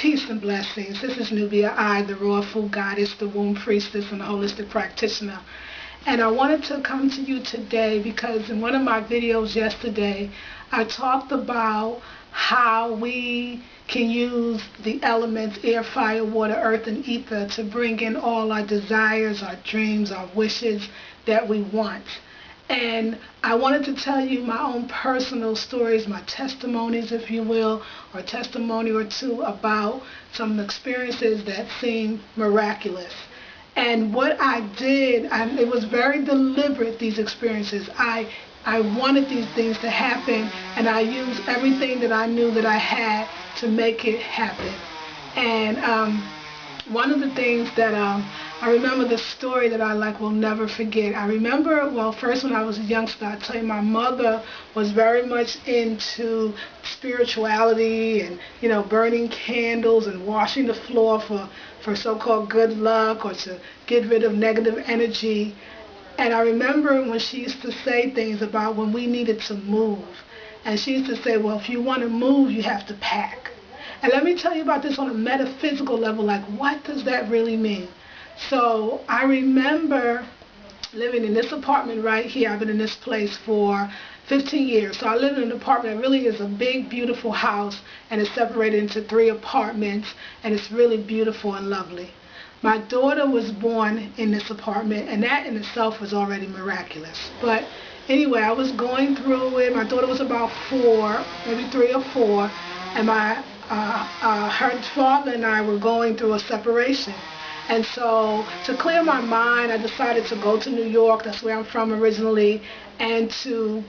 Peace and blessings. This is Nubia I, the Raw Food Goddess, the Womb Priestess, and the Holistic Practitioner. And I wanted to come to you today because in one of my videos yesterday, I talked about how we can use the elements air, fire, water, earth, and ether to bring in all our desires, our dreams, our wishes that we want. And I wanted to tell you my own personal stories, my testimonies, if you will, or a testimony or two about some experiences that seem miraculous. And what I did, it was very deliberate, these experiences. I wanted these things to happen, and I used everything that I knew that I had to make it happen. And one of the things that I remember, the story that I will never forget. I remember, well, first when I was a youngster, I tell you, my mother was very much into spirituality and, burning candles and washing the floor for so-called good luck or to get rid of negative energy. And I remember when she used to say things about when we needed to move. And she used to say, well, if you want to move, you have to pack. And let me tell you about this on a metaphysical level, what does that really mean? So I remember living in this apartment right here. I've been in this place for 15 years. So I live in an apartment that really is a big, beautiful house, and it's separated into 3 apartments, and it's really beautiful and lovely. My daughter was born in this apartment, and that in itself was already miraculous. But anyway, I was going through it. My daughter was about 4, maybe 3 or 4, and her father and I were going through a separation. And so to clear my mind, I decided to go to New York. That's where I'm from originally, and to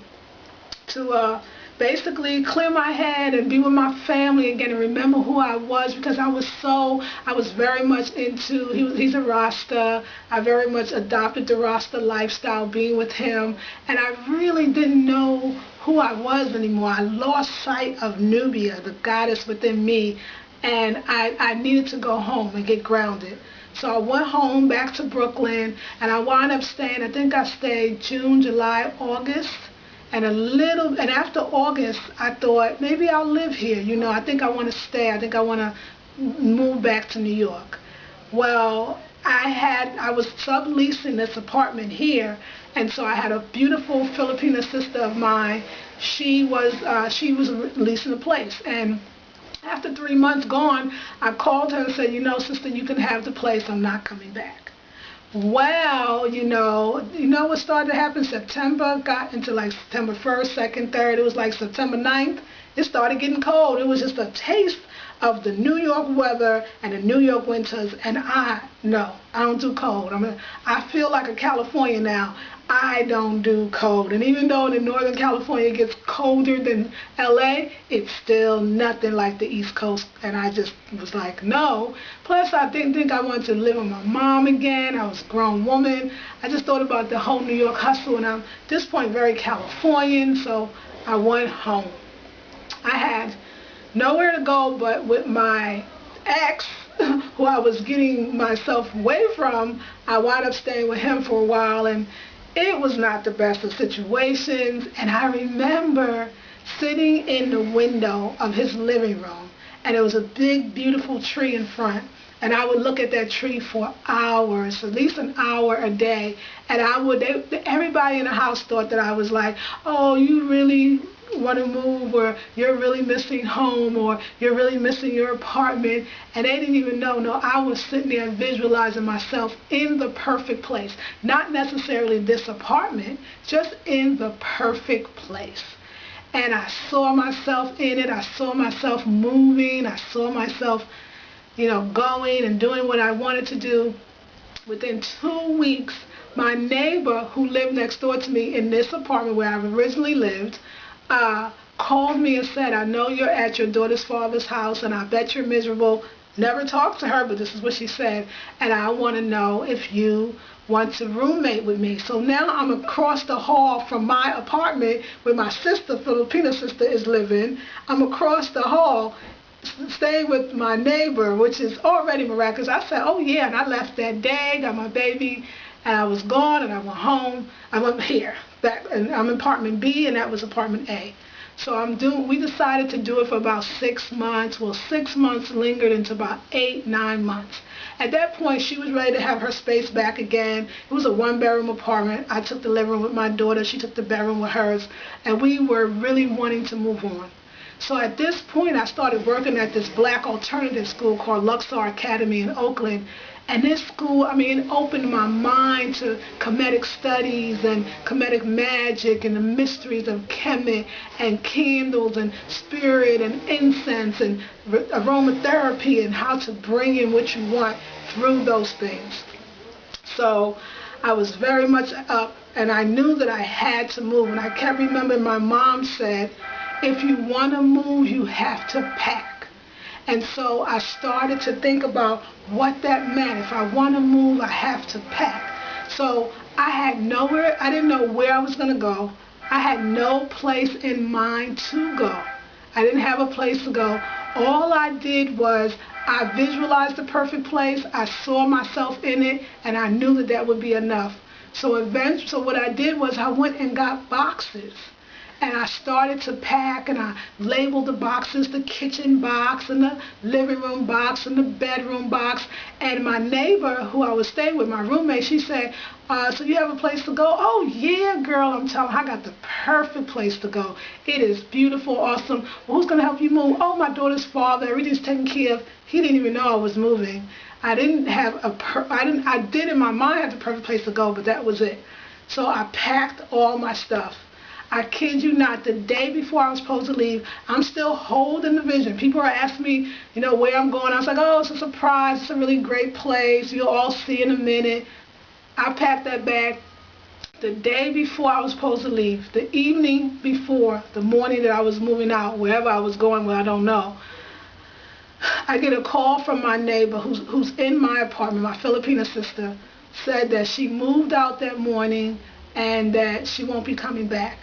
basically clear my head and be with my family again and remember who I was, because I was very much into, he's a Rasta. I very much adopted the Rasta lifestyle, being with him, and I really didn't know who I was anymore. I lost sight of Nubia, the goddess within me, and I needed to go home and get grounded. So I went home back to Brooklyn, and I wound up staying, I think I stayed June, July, August, and after August, I thought, maybe I'll live here. I think I want to stay. I think I want to move back to New York. Well, I was subleasing this apartment here, and so I had a beautiful Filipina sister of mine. She was leasing a place, and after 3 months gone, I called her and said, sister, you can have the place. I'm not coming back. Well, what started to happen? September got into September 1st, 2nd, 3rd. It was September 9th. It started getting cold. It was just a taste of the New York weather and the New York winters. And I don't do cold. I feel like a Californian now. I don't do cold. And even though in Northern California it gets colder than LA, it's still nothing like the East Coast. And I just was like, no. Plus, I didn't think I wanted to live with my mom again. I was a grown woman. I just thought about the whole New York hustle, and I'm at this point very Californian, so I went home. I had nowhere to go but with my ex, who I was getting myself away from. I wound up staying with him for a while, and it was not the best of situations. And I remember sitting in the window of his living room, and there was a big, beautiful tree in front. And I would look at that tree for hours, at least an hour a day. And everybody in the house thought that I was like, oh, you really want to move, or you're really missing home, or you're really missing your apartment. And they didn't even know. No, I was sitting there visualizing myself in the perfect place. Not necessarily this apartment, just in the perfect place. And I saw myself in it. I saw myself moving. I saw myself, going and doing what I wanted to do. Within 2 weeks, my neighbor who lived next door to me in this apartment where I originally lived, called me and said, I know you're at your daughter's father's house, and I bet you're miserable. Never talked to her, but this is what she said. And I want to know if you want to roommate with me. So now I'm across the hall from my apartment where my sister, Filipina sister, is living. I'm across the hall staying with my neighbor, which is already miraculous. I said, oh yeah, and I left that day, got my baby, and I was gone, and I went home. I went here, and I'm in apartment B, and that was apartment A. So we decided to do it for about 6 months. Well, 6 months lingered into about 8, 9 months. At that point, she was ready to have her space back again. It was a 1-bedroom apartment. I took the living room with my daughter. She took the bedroom with hers. And we were really wanting to move on. So at this point, I started working at this black alternative school called Luxor Academy in Oakland. And this school, it opened my mind to Kemetic studies and Kemetic magic and the mysteries of Kemet and candles and spirit and incense and aromatherapy and how to bring in what you want through those things. So I was very much up, and I knew that I had to move. And I kept remembering my mom said, if you want to move, you have to pack. And so I started to think about what that meant. If I want to move, I have to pack. So I didn't know where I was going to go. I had no place in mind to go. I didn't have a place to go. All I did was I visualized the perfect place. I saw myself in it, and I knew that that would be enough. So what I did was I went and got boxes. And I started to pack, and I labeled the boxes, the kitchen box and the living room box and the bedroom box. And my neighbor, who I was staying with, my roommate, she said, so you have a place to go? Oh, yeah, girl, I'm telling you, I got the perfect place to go. It is beautiful, awesome. Well, who's going to help you move? Oh, my daughter's father. Everything's taken care of. He didn't even know I was moving. I did in my mind have the perfect place to go, but that was it. So I packed all my stuff. I kid you not, the day before I was supposed to leave, I'm still holding the vision. People are asking me, where I'm going. I was like, oh, it's a surprise. It's a really great place. You'll all see in a minute. I packed that bag the day before I was supposed to leave, the evening before, the morning that I was moving out, wherever I was going, I don't know. I get a call from my neighbor who's in my apartment, my Filipino sister, said that she moved out that morning and that she won't be coming back.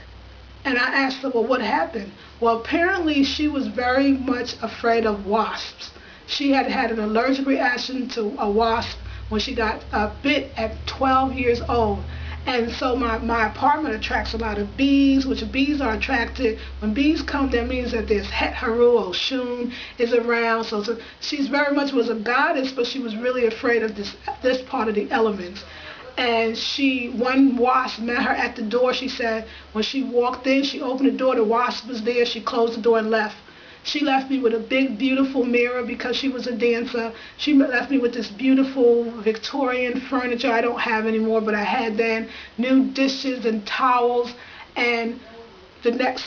And I asked her, well, what happened? Well, apparently she was very much afraid of wasps. She had had an allergic reaction to a wasp when she got bit at 12 years old. And so my apartment attracts a lot of bees, which bees are attracted. When bees come, that means that there's Het Haru, Oshun is around. So she's very much was a goddess, but she was really afraid of this part of the elements. And one wasp met her at the door. She said when she walked in, she opened the door, the wasp was there. She closed the door and left. She left me with a big, beautiful mirror because she was a dancer. She left me with this beautiful Victorian furniture I don't have anymore, but I had then, new dishes and towels. And the next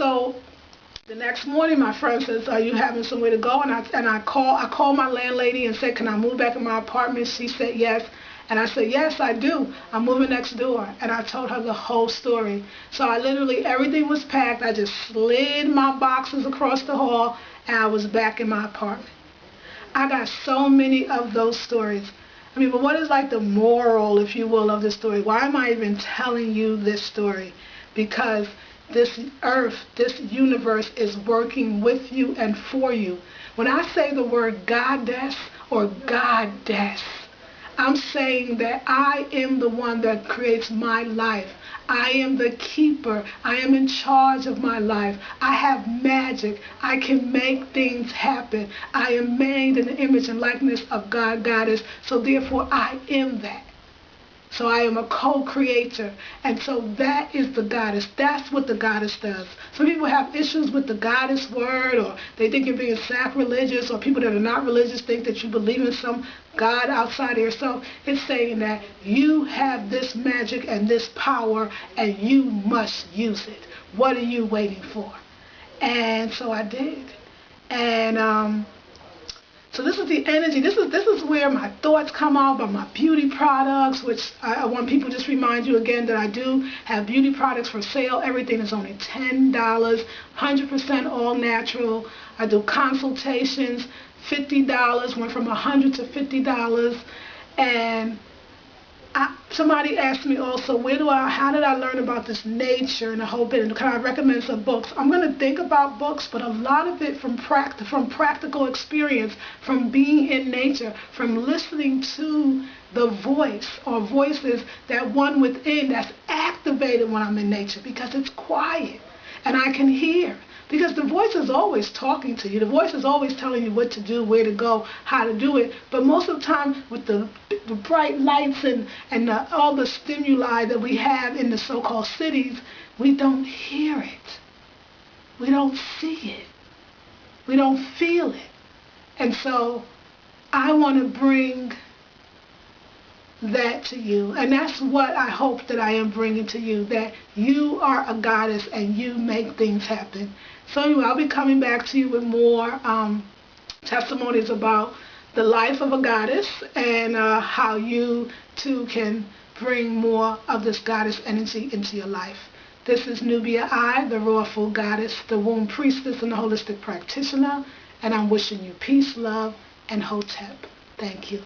morning, my friend says, are you having somewhere to go? And I called my landlady and said, can I move back in my apartment? She said yes. And I said, yes, I do. I'm moving next door. And I told her the whole story. So everything was packed. I just slid my boxes across the hall, and I was back in my apartment. I got so many of those stories. But what is like the moral, if you will, of this story? Why am I even telling you this story? Because this earth, this universe is working with you and for you. When I say the word goddess or goddess, I'm saying that I am the one that creates my life. I am the keeper. I am in charge of my life. I have magic. I can make things happen. I am made in the image and likeness of God, Goddess. So therefore, I am that. So I am a co-creator. And so that is the goddess. That's what the goddess does. Some people have issues with the goddess word, or they think you're being sacrilegious, or people that are not religious think that you believe in some God outside of yourself. It's saying that you have this magic and this power, and you must use it. What are you waiting for? And so I did. And so this is the energy. This is where my thoughts come out about my beauty products, which I want people to just remind you again that I do have beauty products for sale. Everything is only $10, 100% all natural. I do consultations, $50, went from $100 to $50. And somebody asked me also, how did I learn about this nature and the whole bit, and can I recommend some books? I'm going to think about books, but a lot of it from practical experience, from being in nature, from listening to the voice or voices that one within that's activated when I'm in nature, because it's quiet and I can hear. Because the voice is always talking to you. The voice is always telling you what to do, where to go, how to do it. But most of the time, with the bright lights and all the stimuli that we have in the so-called cities, we don't hear it. We don't see it. We don't feel it. And so I want to bring that to you. And that's what I hope that I am bringing to you, that you are a goddess and you make things happen. So anyway, I'll be coming back to you with more testimonies about the life of a goddess and how you too can bring more of this goddess energy into your life. This is Nubia I, the Rawful Goddess, the womb priestess and the holistic practitioner, and I'm wishing you peace, love, and Hotep. Thank you.